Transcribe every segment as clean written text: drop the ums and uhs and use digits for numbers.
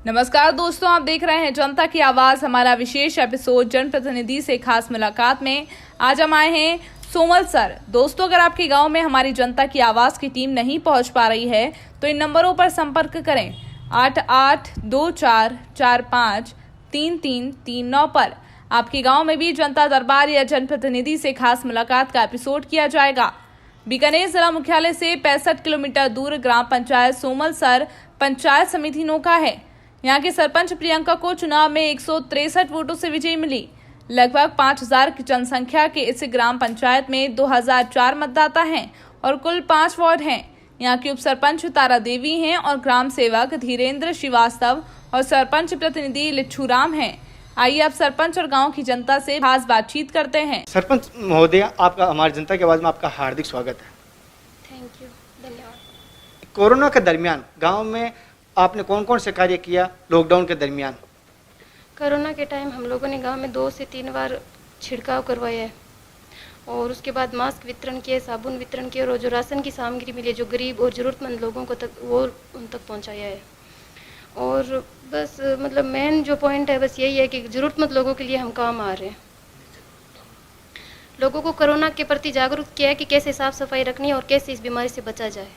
नमस्कार दोस्तों, आप देख रहे हैं जनता की आवाज, हमारा विशेष एपिसोड जनप्रतिनिधि से खास मुलाकात में। आज हम आए हैं सोमलसर। दोस्तों, अगर आपके गांव में हमारी जनता की आवाज की टीम नहीं पहुंच पा रही है तो इन नंबरों पर संपर्क करें 8824453339 पर। आपके गांव में भी जनता दरबार या जनप्रतिनिधि से खास मुलाकात का एपिसोड किया जाएगा। बीकानेर जिला मुख्यालय से 65 किलोमीटर दूर ग्राम पंचायत सोमलसर पंचायत समिति नोका है। यहाँ के सरपंच प्रियंका को चुनाव में 163 वोटों से विजयी मिली। लगभग 5000 की जनसंख्या के इस ग्राम पंचायत में 2004 मतदाता हैं और कुल 5 वार्ड हैं। यहाँ की उप सरपंच तारा देवी हैं और ग्राम सेवक धीरेन्द्र श्रीवास्तव और सरपंच प्रतिनिधि लिच्छूराम हैं। आइए अब सरपंच और गांव की जनता से खास बातचीत करते हैं। सरपंच महोदय, आपका हमारी जनता के आवाज में आपका हार्दिक स्वागत है। थैंक यू, धन्यवाद। कोरोना के दरमियान गांव में आपने कौन कौन से कार्य किया? लॉकडाउन के दरमियान कोरोना के टाइम हम लोगों ने गांव में 2 से 3 बार छिड़काव करवाया है और उसके बाद मास्क वितरण किए, साबुन वितरण किए और जो राशन की सामग्री मिली जो गरीब और ज़रूरतमंद लोगों को तक वो उन तक पहुंचाया है। और बस मतलब मेन जो पॉइंट है बस यही है कि ज़रूरतमंद लोगों के लिए हम काम आ रहे हैं। लोगों को कोरोना के प्रति जागरूक किया है कि कैसे साफ़ सफाई रखनी है और कैसे इस बीमारी से बचा जाए।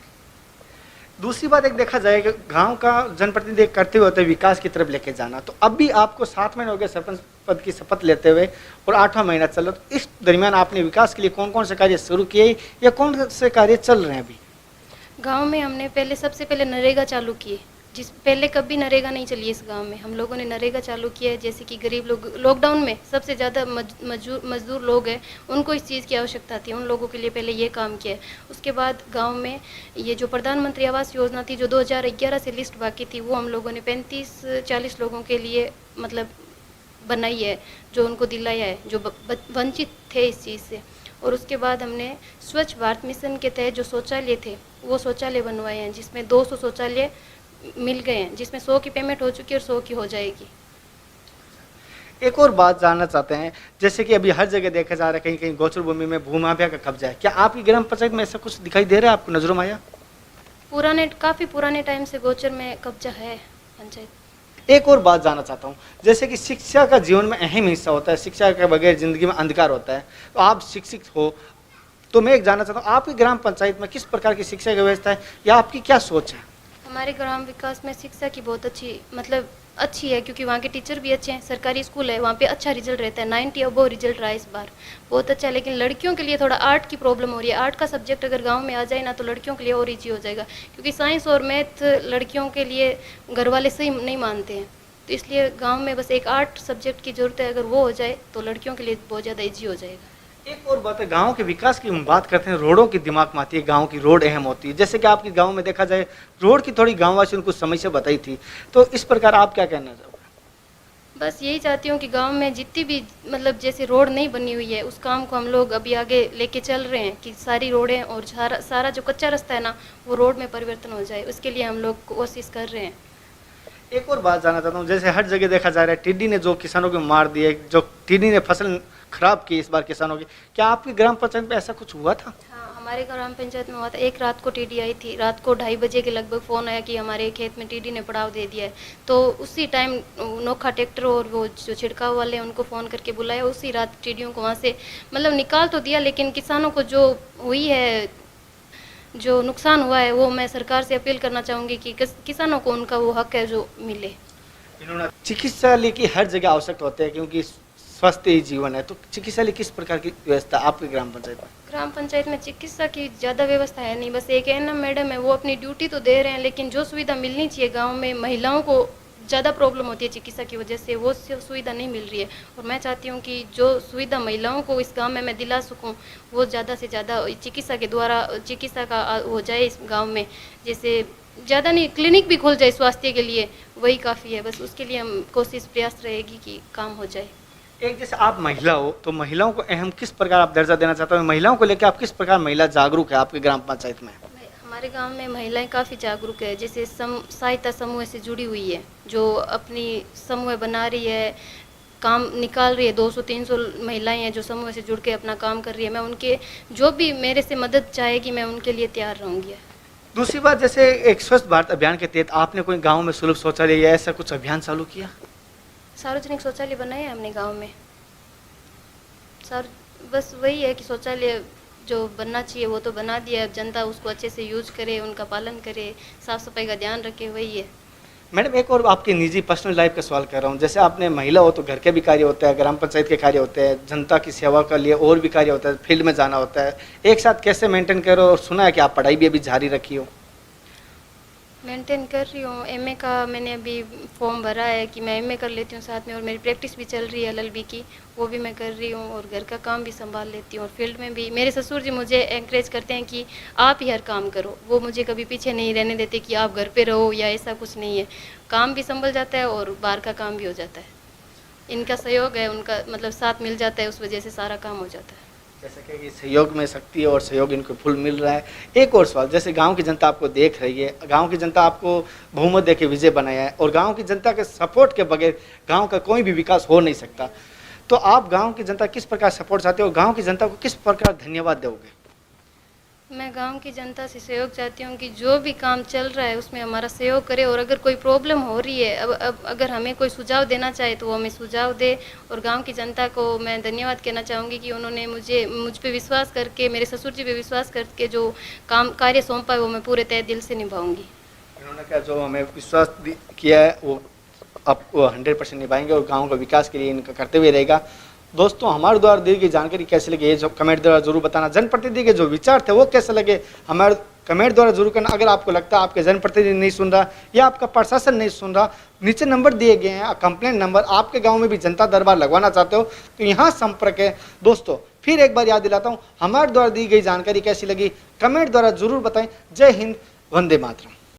दूसरी बात एक देखा जाए कि गांव का जनप्रतिनिधि करते हुए विकास की तरफ लेके जाना, तो अब भी आपको 7 महीने हो गए सरपंच पद की शपथ लेते हुए और 8वां महीना चल रहा, तो इस दरमियान आपने विकास के लिए कौन कौन से कार्य शुरू किए या कौन से कार्य चल रहे हैं अभी? गाँव में हमने सबसे पहले नरेगा चालू किए, जिस पहले कभी नरेगा नहीं चली इस गांव में। हम लोगों ने नरेगा चालू किया है। जैसे कि गरीब लोग लॉकडाउन में सबसे ज़्यादा मजदूर लोग हैं, उनको इस चीज़ की आवश्यकता थी, उन लोगों के लिए पहले ये काम किया है। उसके बाद गांव में ये जो प्रधानमंत्री आवास योजना थी जो 2011 से लिस्ट बाकी थी, वो हम लोगों ने 35-40 लोगों के लिए मतलब बनाई है, जो उनको दिलाया है, जो वंचित थे इस चीज़ से। और उसके बाद हमने स्वच्छ भारत मिशन के तहत जो शौचालय थे वो शौचालय बनवाए हैं, जिसमें 200 शौचालय मिल गए हैं, जिसमें 100 की पेमेंट हो चुकी है और 100 की हो जाएगी। एक और बात जानना चाहते हैं, जैसे कि अभी हर जगह देखा जा रहा है कहीं कहीं गोचर भूमि में भूमाफिया का कब्जा है, क्या आपकी ग्राम पंचायत में ऐसा कुछ दिखाई दे रहा है, आपको नजरों में आया? काफ़ी पुराने टाइम से गोचर में कब्जा है पंचायत। एक और बात जानना चाहता हूँ, जैसे कि शिक्षा का जीवन में अहम हिस्सा होता है, शिक्षा के बगैर जिंदगी में अंधकार होता है, तो आप शिक्षित हो, तो मैं एक जानना चाहता हूँ आपकी ग्राम पंचायत में किस प्रकार की शिक्षा की व्यवस्था है या आपकी क्या सोच है? हमारे ग्राम विकास में शिक्षा की बहुत अच्छी है, क्योंकि वहाँ के टीचर भी अच्छे हैं। सरकारी स्कूल है, वहाँ पे अच्छा रिजल्ट रहता है, 90 अबव रिजल्ट रहा है इस बार, बहुत अच्छा। लेकिन लड़कियों के लिए थोड़ा आर्ट की प्रॉब्लम हो रही है। आर्ट का सब्जेक्ट अगर गांव में आ जाए ना तो लड़कियों के लिए और ईजी हो जाएगा, क्योंकि साइंस और मैथ लड़कियों के लिए घर वाले सही नहीं मानते हैं। तो इसलिए गाँव में बस एक आर्ट सब्जेक्ट की ज़रूरत है, अगर वो हो जाए तो लड़कियों के लिए बहुत ज़्यादा ईजी हो जाएगा। एक और बात है, गांव के विकास की हम बात करते हैं, रोडों की दिमाग में आती है, गांव की रोड अहम होती है। जैसे कि आपके गांव में देखा जाए रोड की थोड़ी गांववासियों ने कुछ समस्या बताई थी, तो इस प्रकार आप क्या कहना चाहोगे? बस यही चाहती हूँ कि गांव में जितनी भी मतलब जैसे रोड नहीं बनी हुई है उस काम को हम लोग अभी आगे लेके चल रहे हैं कि सारी रोडें और सारा जो कच्चा रास्ता है ना वो रोड में परिवर्तन हो जाए, उसके लिए हम लोग कोशिश कर रहे हैं। एक और बात जानना चाहता हूँ, जैसे हर जगह देखा जा रहा है टिड्डी ने जो किसानों को मार दिए, जो टिड्डी ने फसल खराब की इस बार किसानों की, क्या आपकी ग्राम पंचायत में ऐसा कुछ हुआ था? हाँ, हमारे ग्राम पंचायत में हुआ था। एक रात को टिड्डी आई थी, रात को 2:30 बजे के लगभग फ़ोन आया कि हमारे खेत में टिड्डी ने पड़ाव दे दिया है। तो उसी टाइम नोखा ट्रैक्टर और वो जो छिड़काव वाले उनको फ़ोन करके बुलाया, उसी रात टिड्डियों को वहाँ से मतलब निकाल तो दिया, लेकिन किसानों को जो हुई है, जो नुकसान हुआ है, वो मैं सरकार से अपील करना चाहूँगी कि किसानों को उनका वो हक है जो मिले। इन्होंने चिकित्सालय की हर जगह आवश्यकता होते हैं, क्योंकि स्वास्थ्य ही जीवन है, तो चिकित्सालय किस प्रकार की व्यवस्था आपकी ग्राम पंचायत में? ग्राम पंचायत में चिकित्सा की ज़्यादा व्यवस्था है नहीं, बस एक एएनएम मैडम है, वो अपनी ड्यूटी तो दे रहे हैं, लेकिन जो सुविधा मिलनी चाहिए गांव में महिलाओं को ज़्यादा प्रॉब्लम होती है चिकित्सा की वजह से, वो सुविधा नहीं मिल रही है। और मैं चाहती हूँ कि जो सुविधा महिलाओं को इस गांव में मैं दिला सकूँ वो ज़्यादा से ज़्यादा चिकित्सा के द्वारा चिकित्सा का हो जाए इस गाँव में। जैसे ज़्यादा नहीं, क्लिनिक भी खुल जाए स्वास्थ्य के लिए, वही काफ़ी है। बस उसके लिए हम कोशिश प्रयास रहेगी कि काम हो जाए। एक जैसे आप महिला हो, तो महिलाओं को अहम किस प्रकार आप दर्जा देना चाहते हो? महिलाओं को लेकर आप किस प्रकार महिला जागरूक है आपके ग्राम पंचायत में? हमारे गांव में महिलाएं काफ़ी जागरूक है। जैसे सहायता समूह से जुड़ी हुई है, जो अपनी समूह बना रही है, काम निकाल रही है। 200-300 महिलाएं हैं जो समूह से जुड़ के अपना काम कर रही है। मैं उनके जो भी मेरे से मदद चाहेगी मैं उनके लिए तैयार रहूँगी। दूसरी बात, जैसे एक स्वच्छ भारत अभियान के तहत आपने कोई गांव में सुलभ शौचालय या ऐसा कुछ अभियान चालू किया? सार्वजनिक शौचालय बनाए हैं हमने गांव में। बस वही है कि शौचालय जो बनना चाहिए वो तो बना दिया है, अब जनता उसको अच्छे से यूज करे, उनका पालन करे, साफ सफाई का ध्यान रखे, वही है। मैडम एक और आपकी निजी पर्सनल लाइफ का सवाल कर रहा हूँ। जैसे आपने महिला हो तो घर के भी कार्य होते हैं, ग्राम पंचायत के कार्य होते हैं, जनता की सेवा के लिए और भी कार्य होता है, फील्ड में जाना होता है, एक साथ कैसे मेंटेन करो? और सुना है कि आप पढ़ाई भी अभी जारी रखी हो। मेंटेन कर रही हूँ, एमए का मैंने अभी फॉर्म भरा है कि मैं एमए कर लेती हूँ साथ में, और मेरी प्रैक्टिस भी चल रही है एलएलबी की, वो भी मैं कर रही हूँ, और घर का काम भी संभाल लेती हूँ, और फील्ड में भी मेरे ससुर जी मुझे एनकरेज करते हैं कि आप ही हर काम करो। वो मुझे कभी पीछे नहीं रहने देते कि आप घर पे रहो या ऐसा कुछ नहीं है, काम भी संभल जाता है और बाहर का काम भी हो जाता है। इनका सहयोग है, उनका मतलब साथ मिल जाता है, उस वजह से सारा काम हो जाता है। जैसे कि सहयोग में शक्ति है और सहयोग इनको फुल मिल रहा है। एक और सवाल, जैसे गांव की जनता आपको देख रही है, गांव की जनता आपको बहुमत देके विजय बनाया है, और गांव की जनता के सपोर्ट के बगैर गांव का कोई भी विकास हो नहीं सकता, तो आप गांव की जनता किस प्रकार सपोर्ट चाहते हो, गांव की जनता को किस प्रकार धन्यवाद दोगे? मैं गांव की जनता से सहयोग चाहती हूँ कि जो भी काम चल रहा है उसमें हमारा सहयोग करे, और अगर कोई प्रॉब्लम हो रही है, अब अगर हमें कोई सुझाव देना चाहे तो वो हमें सुझाव दे। और गांव की जनता को मैं धन्यवाद कहना चाहूँगी कि उन्होंने मुझ पे विश्वास करके, मेरे ससुर जी पे विश्वास करके जो कार्य सौंपा है वो मैं पूरे तहे दिल से निभाऊंगी। उन्होंने कहा जो हमें विश्वास किया है वो अब 100% निभाएंगे और गाँव का विकास के लिए इनका करते हुए रहेगा। दोस्तों, हमारे द्वारा दी गई जानकारी कैसे लगी ये जो कमेंट द्वारा जरूर बताना। जनप्रतिनिधि के जो विचार थे वो कैसे लगे हमारे कमेंट द्वारा जरूर करना। अगर आपको लगता है आपके जनप्रतिनिधि नहीं सुन रहा या आपका प्रशासन नहीं सुन रहा, नीचे नंबर दिए गए हैं कंप्लेंट नंबर, आपके गांव में भी जनता दरबार लगवाना चाहते हो तो यहाँ संपर्क है। दोस्तों फिर एक बार याद दिलाता हूँ, हमारे द्वारा दी गई जानकारी कैसी लगी कमेंट द्वारा जरूर बताएं। जय हिंद, वंदे मातरम।